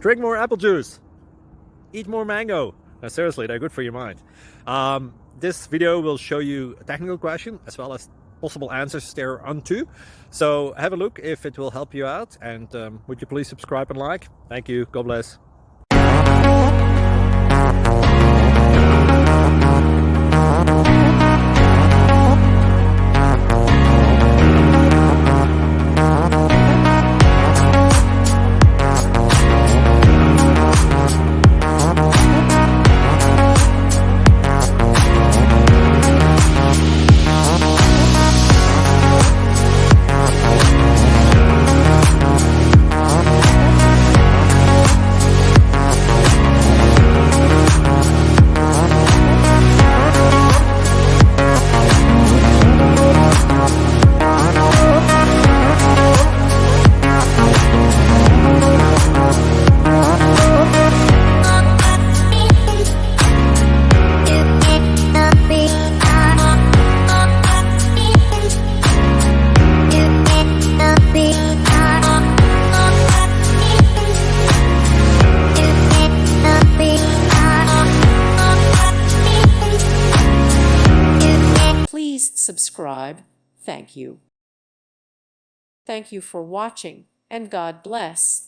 Drink more apple juice. Eat more mango. No, seriously, they're good for your mind. This video will show you a technical question as well as possible answers thereunto. So have a look if it will help you out, and would you please subscribe and like? Thank you. God bless. Please subscribe. Thank you. Thank you for watching, and God bless.